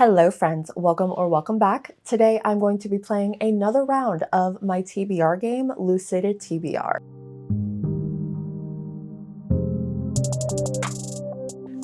Hello friends, welcome back. Today I'm going to be playing another round of my TBR game, LucidiTBR.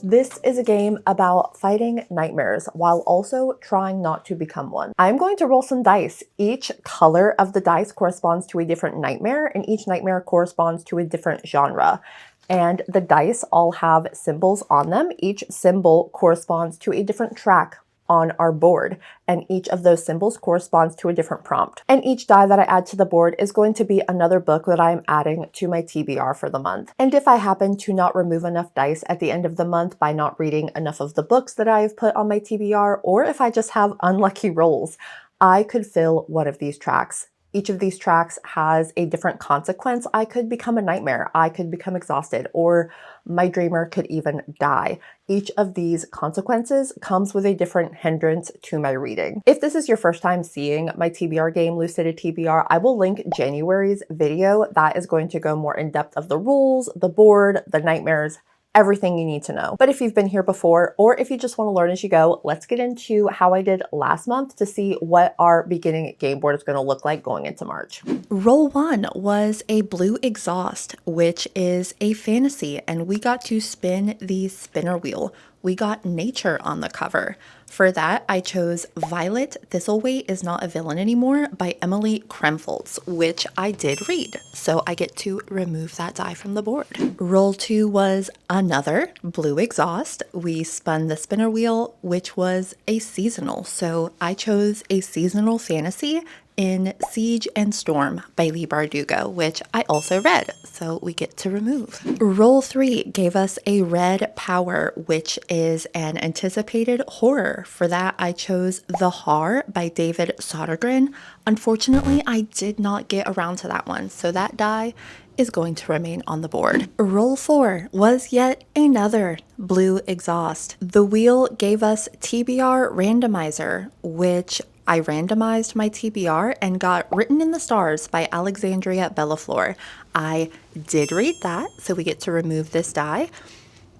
This is a game about fighting nightmares while also trying not to become one. I'm going to roll some dice. Each color of the dice corresponds to a different nightmare, and each nightmare corresponds to a different genre. And the dice all have symbols on them. Each symbol corresponds to a different track on our board, and each of those symbols corresponds to a different prompt. And each die that I add to the board is going to be another book that I am adding to my TBR for the month. And if I happen to not remove enough dice at the end of the month by not reading enough of the books that I have put on my TBR, or if I just have unlucky rolls, I could fill one of these tracks. Each of these tracks has a different consequence. I could become a nightmare, I could become exhausted, or my dreamer could even die. Each of these consequences comes with a different hindrance to my reading. If this is your first time seeing my TBR game, LucidiTBR, I will link January's video that is going to go more in depth of the rules, the board, the nightmares, everything you need to know. But if you've been here before, or if you just want to learn as you go, let's get into how I did last month to see what our beginning game board is going to look like going into March. Roll 1 was a blue exhaust, which is a fantasy, and we got to spin the spinner wheel. We got nature on the cover. For that, I chose Violet Thistleweight is Not a Villain Anymore by Emily Kremfoltz, which I did read, so I get to remove that die from the board. Roll 2 was another blue exhaust. We spun the spinner wheel, which was a seasonal, so I chose a seasonal fantasy in Siege and Storm by Leigh Bardugo, which I also read, so we get to remove. Roll 3 gave us a red power, which is an anticipated horror. For that, I chose The Har by David Sodergren. Unfortunately, I did not get around to that one, so that die is going to remain on the board. Roll 4 was yet another blue exhaust. The wheel gave us TBR Randomizer, which I randomized my TBR and got Written in the Stars by Alexandria Bellafleur. I did read that, so we get to remove this die.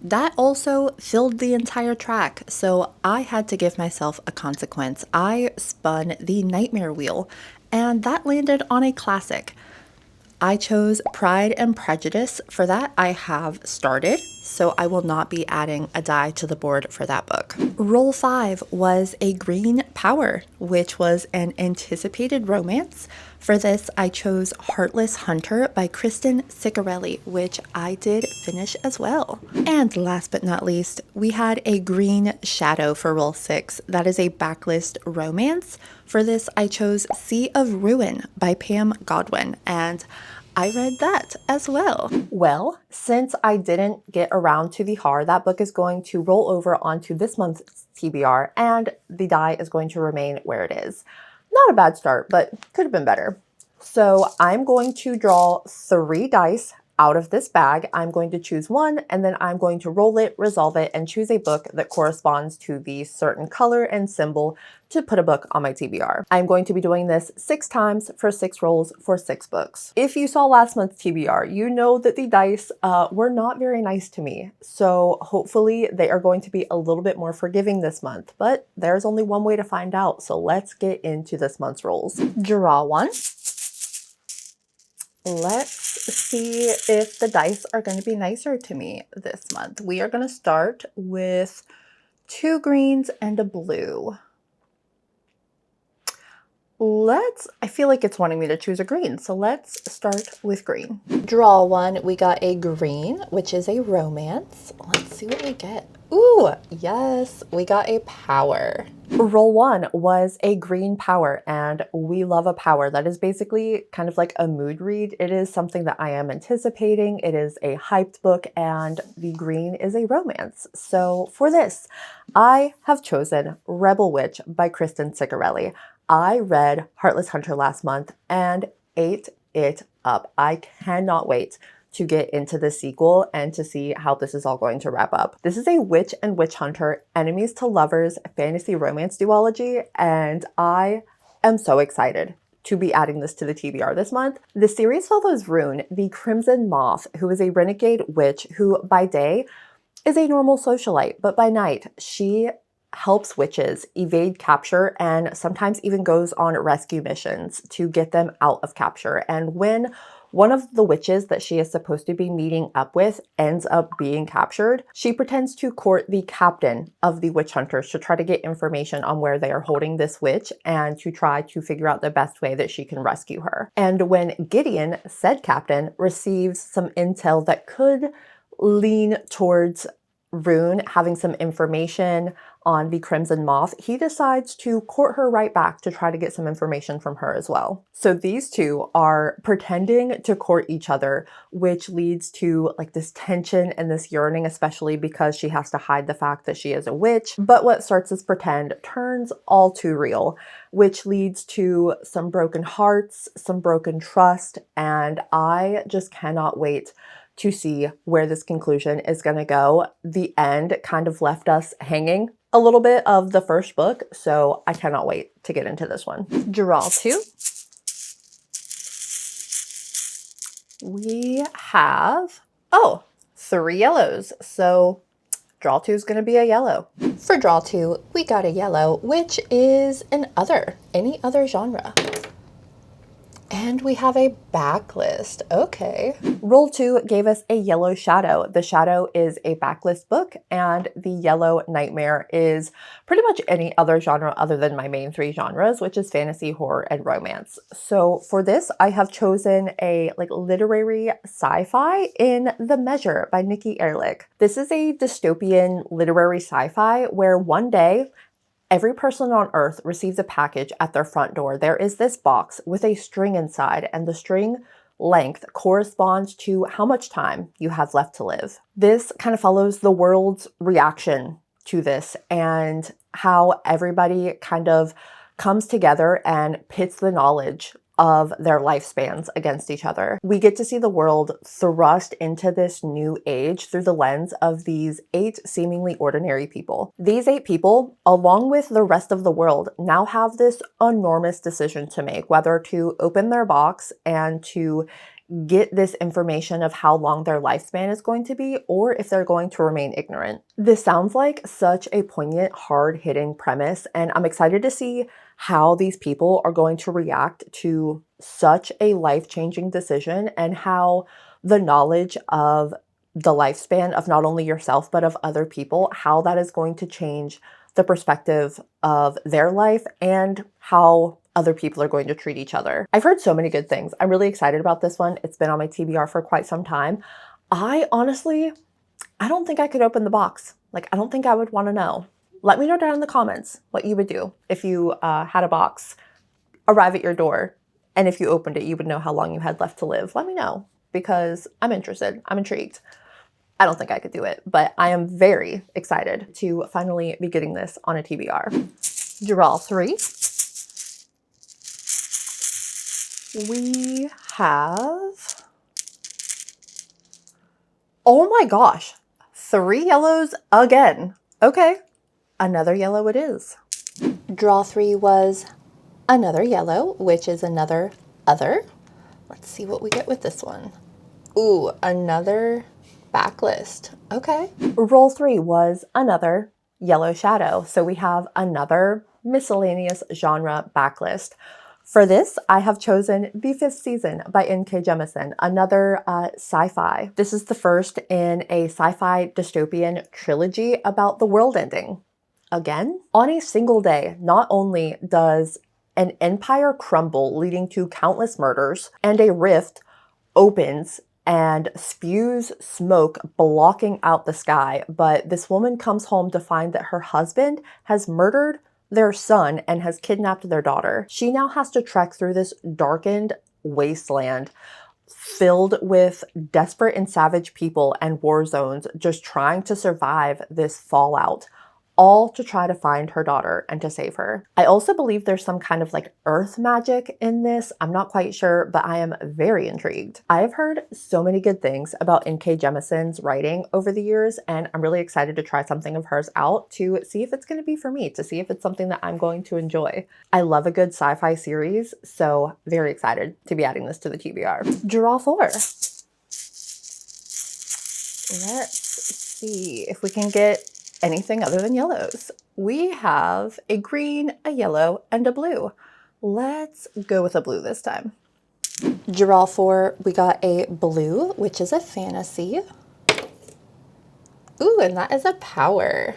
That also filled the entire track, so I had to give myself a consequence. I spun the Nightmare Wheel, and that landed on a classic. I chose Pride and Prejudice. For that, I have started, so I will not be adding a die to the board for that book. Roll 5 was a green power, which was an anticipated romance. For this, I chose Heartless Hunter by Kristen Ciccarelli, which I did finish as well. And last but not least, we had a green shadow for roll 6. That is a backlist romance. For this, I chose Sea of Ruin by Pam Godwin, and I read that as well. Well, since I didn't get around to the Har, that book is going to roll over onto this month's TBR, and the die is going to remain where it is. Not a bad start, but could have been better. So I'm going to draw 3 dice out of this bag. I'm going to choose one, and then I'm going to roll it, resolve it, and choose a book that corresponds to the certain color and symbol to put a book on my TBR. I'm going to be doing this 6 times for 6 rolls for 6 books. If you saw last month's TBR, you know that the dice were not very nice to me. So hopefully they are going to be a little bit more forgiving this month, but there's only one way to find out. So let's get into this month's rolls. Draw 1. Let's see if the dice are going to be nicer to me this month. We are going to start with 2 greens and a blue. I feel like it's wanting me to choose a green, so let's start with green. Draw 1, we got a green, which is a romance. Let's see what we get. Ooh, yes, we got a power. Roll 1 was a green power, and we love a power. That is basically kind of like a mood read. It is something that I am anticipating. It is a hyped book, and the green is a romance. So for this, I have chosen Rebel Witch by Kristen Ciccarelli. I read Heartless Hunter last month and ate it up. I cannot wait to get into the sequel and to see how this is all going to wrap up. This is a witch and witch hunter, enemies to lovers, fantasy romance duology, and I am so excited to be adding this to the TBR this month. The series follows Rune, the Crimson Moth, who is a renegade witch who by day is a normal socialite, but by night she helps witches evade capture and sometimes even goes on rescue missions to get them out of capture. And when one of the witches that she is supposed to be meeting up with ends up being captured, she pretends to court the captain of the witch hunters to try to get information on where they are holding this witch and to try to figure out the best way that she can rescue her. And when Gideon, said captain, receives some intel that could lean towards Rune having some information on the Crimson Moth, he decides to court her right back to try to get some information from her as well. So these two are pretending to court each other, which leads to like this tension and this yearning, especially because she has to hide the fact that she is a witch. But what starts as pretend turns all too real, which leads to some broken hearts, some broken trust, and I just cannot wait to see where this conclusion is going to go. The end kind of left us hanging a little bit of the first book, so I cannot wait to get into this one. Draw 2. We have, 3 yellows. So draw 2 is going to be a yellow. For draw 2, we got a yellow, which is an other, any other genre. And we have a backlist. Okay. Roll 2 gave us a yellow shadow. The shadow is a backlist book, and the yellow nightmare is pretty much any other genre other than my main 3 genres, which is fantasy, horror, and romance. So for this, I have chosen a literary sci-fi in The Measure by Nikki Erlich. This is a dystopian literary sci-fi where one day, every person on Earth receives a package at their front door. There is this box with a string inside, and the string length corresponds to how much time you have left to live. This kind of follows the world's reaction to this and how everybody kind of comes together and pits the knowledge of their lifespans against each other. We get to see the world thrust into this new age through the lens of these 8 seemingly ordinary people. These 8 people, along with the rest of the world, now have this enormous decision to make, whether to open their box and to get this information of how long their lifespan is going to be, or if they're going to remain ignorant. This sounds like such a poignant, hard-hitting premise, and I'm excited to see how these people are going to react to such a life-changing decision and how the knowledge of the lifespan of not only yourself, but of other people, how that is going to change the perspective of their life and how other people are going to treat each other. I've heard so many good things. I'm really excited about this one. It's been on my TBR for quite some time. I don't think I could open the box. I don't think I would want to know. Let me know down in the comments what you would do if you had a box arrive at your door, and if you opened it, you would know how long you had left to live. Let me know, because I'm interested. I'm intrigued. I don't think I could do it, but I am very excited to finally be getting this on a TBR. Draw 3. We have, oh my gosh, 3 yellows again. Okay, another yellow it is. Draw 3 was another yellow, which is another other. Let's see what we get with this one. Ooh, another backlist. Okay. Roll 3 was another yellow shadow. So we have another miscellaneous genre backlist. For this, I have chosen The 5th Season by N.K. Jemisin, another sci-fi. This is the first in a sci-fi dystopian trilogy about the world ending. Again, on a single day, not only does an empire crumble, leading to countless murders, and a rift opens and spews smoke blocking out the sky, but this woman comes home to find that her husband has murdered their son and has kidnapped their daughter. She now has to trek through this darkened wasteland filled with desperate and savage people and war zones, just trying to survive this fallout, all to try to find her daughter and to save her. I also believe there's some kind of earth magic in this. I'm not quite sure, but I am very intrigued. I've heard so many good things about N.K. Jemisin's writing over the years, and I'm really excited to try something of hers out to see if it's going to be for me, to see if it's something that I'm going to enjoy. I love a good sci-fi series, so very excited to be adding this to the TBR. Draw 4. Let's see if we can get anything other than yellows. We have a green, a yellow, and a blue. Let's go with a blue this time. Draw 4, we got a blue, which is a fantasy. Ooh, and that is a power.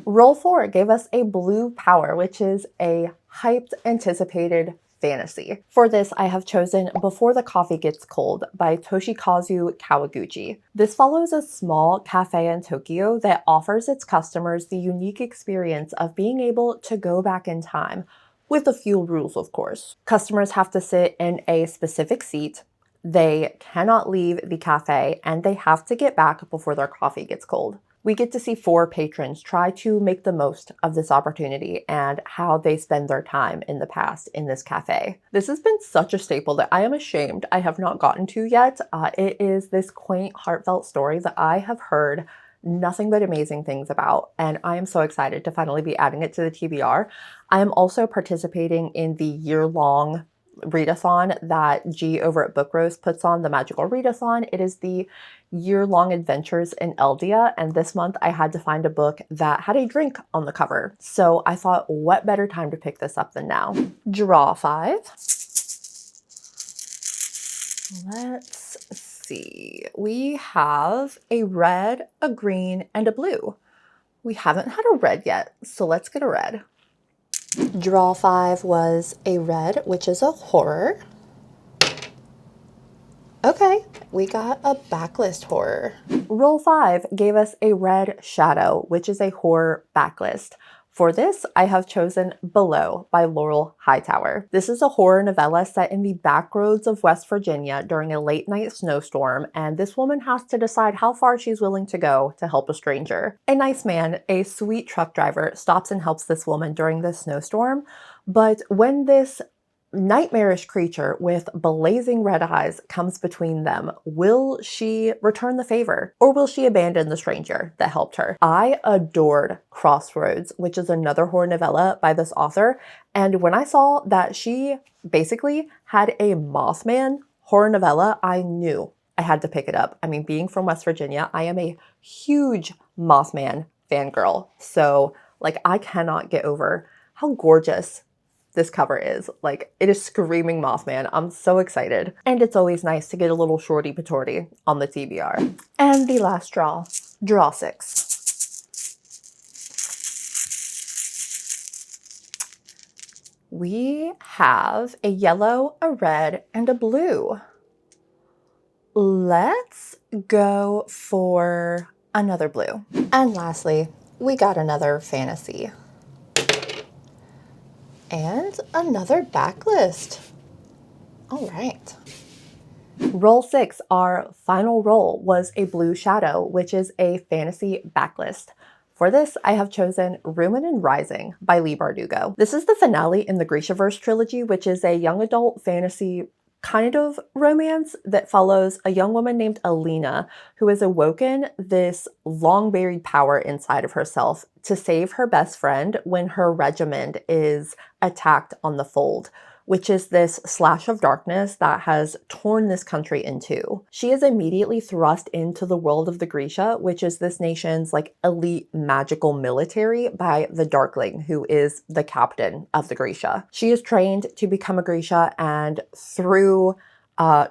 Roll 4 gave us a blue power, which is a hyped, anticipated fantasy. For this, I have chosen Before the Coffee Gets Cold by Toshikazu Kawaguchi. This follows a small cafe in Tokyo that offers its customers the unique experience of being able to go back in time, with a few rules, of course. Customers have to sit in a specific seat, they cannot leave the cafe, and they have to get back before their coffee gets cold. We get to see 4 patrons try to make the most of this opportunity and how they spend their time in the past in this cafe. This has been such a staple that I am ashamed I have not gotten to yet. It is this quaint, heartfelt story that I have heard nothing but amazing things about, and I am so excited to finally be adding it to the TBR. I am also participating in the year-long readathon that G over at Book Rose puts on, the Magical Readathon. It is the year-long adventures in Eldia, and this month I had to find a book that had a drink on the cover. So I thought, what better time to pick this up than now? Draw 5. Let's see. We have a red, a green, and a blue. We haven't had a red yet, so let's get a red. Draw 5 was a red, which is a horror. Okay, we got a backlist horror. Roll 5 gave us a red shadow, which is a horror backlist. For this, I have chosen Below by Laurel Hightower. This is a horror novella set in the backroads of West Virginia during a late-night snowstorm, and this woman has to decide how far she's willing to go to help a stranger. A nice man, a sweet truck driver, stops and helps this woman during this snowstorm, but when this nightmarish creature with blazing red eyes comes between them, will she return the favor, or will she abandon the stranger that helped her? I adored Crossroads, which is another horror novella by this author, and when I saw that she basically had a Mothman horror novella, I knew I had to pick it up. I mean, being from West Virginia, I am a huge Mothman fangirl, so like I cannot get over how gorgeous this cover is. Like, it is screaming Mothman. I'm so excited. And it's always nice to get a little shorty patorty on the TBR. And the last draw, draw 6. We have a yellow, a red, and a blue. Let's go for another blue. And lastly, we got another fantasy. And another backlist. All right. Roll 6, our final roll, was a blue shadow, which is a fantasy backlist. For this, I have chosen Ruin and Rising by Leigh Bardugo. This is the finale in the Grishaverse trilogy, which is a young adult fantasy kind of romance that follows a young woman named Alina who has awoken this long-buried power inside of herself to save her best friend when her regiment is attacked on the Fold, which is this slash of darkness that has torn this country in two. She is immediately thrust into the world of the Grisha, which is this nation's like elite magical military, by the Darkling, who is the captain of the Grisha. She is trained to become a Grisha, and through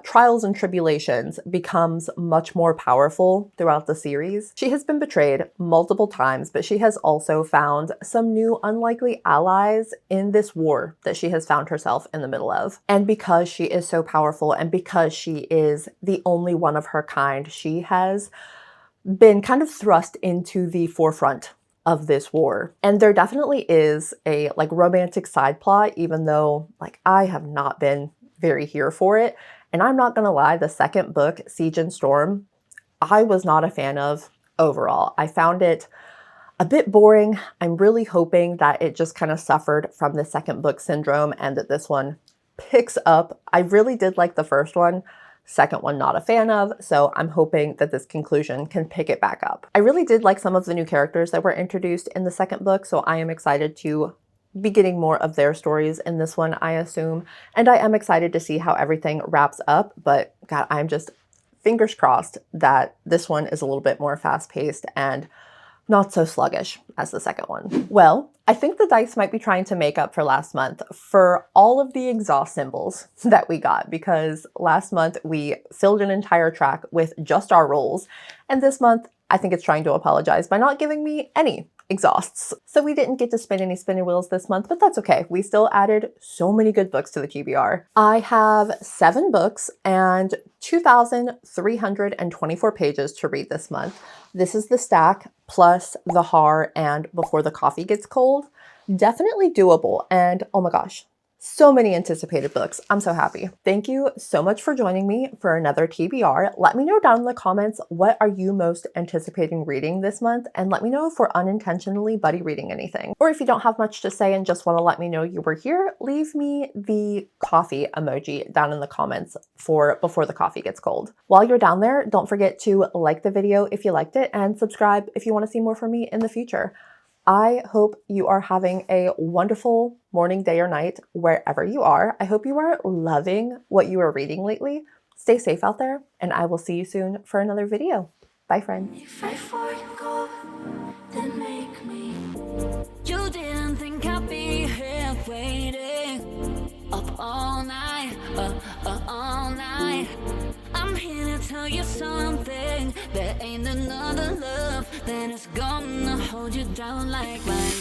trials and tribulations becomes much more powerful throughout the series. She has been betrayed multiple times, but she has also found some new unlikely allies in this war that she has found herself in the middle of. And because she is so powerful and because she is the only one of her kind, she has been kind of thrust into the forefront of this war. And there definitely is a like romantic side plot, even though like I have not been very here for it. And I'm not gonna lie, the second book, Siege and Storm, I was not a fan of overall. I found it a bit boring. I'm really hoping that it just kind of suffered from the second book syndrome and that this one picks up. I really did like the first one. Second one, not a fan of, so I'm hoping that this conclusion can pick it back up. I really did like some of the new characters that were introduced in the second book, so I am excited to be getting more of their stories in this one, I assume. And I am excited to see how everything wraps up, but God, I'm just fingers crossed that this one is a little bit more fast-paced and not so sluggish as the second one. Well, I think the dice might be trying to make up for last month for all of the exhaust symbols that we got, because last month we filled an entire track with just our rolls, and this month I think it's trying to apologize by not giving me any exhausts. So we didn't get to spin any spinning wheels this month, but that's okay. We still added so many good books to the TBR. I have 7 books and 2,324 pages to read this month. This is the stack plus the Har and Before the Coffee Gets Cold. Definitely doable, and oh my gosh, so many anticipated books. I'm so happy. Thank you so much for joining me for another TBR. Let me know down in the comments, what are you most anticipating reading this month? And let me know if we're unintentionally buddy reading anything. Or if you don't have much to say and just want to let me know you were here, leave me the coffee emoji down in the comments for Before the Coffee Gets Cold. While you're down there, don't forget to like the video if you liked it and subscribe if you want to see more from me in the future. I hope you are having a wonderful morning, day, or night wherever you are. I hope you are loving what you are reading lately. Stay safe out there, and I will see you soon for another video. Bye, friends. Before you go, then make me. You didn't think I'd be here waiting up all night, all night. I'm here to tell you something. There ain't another love that is gonna hold you down like mine.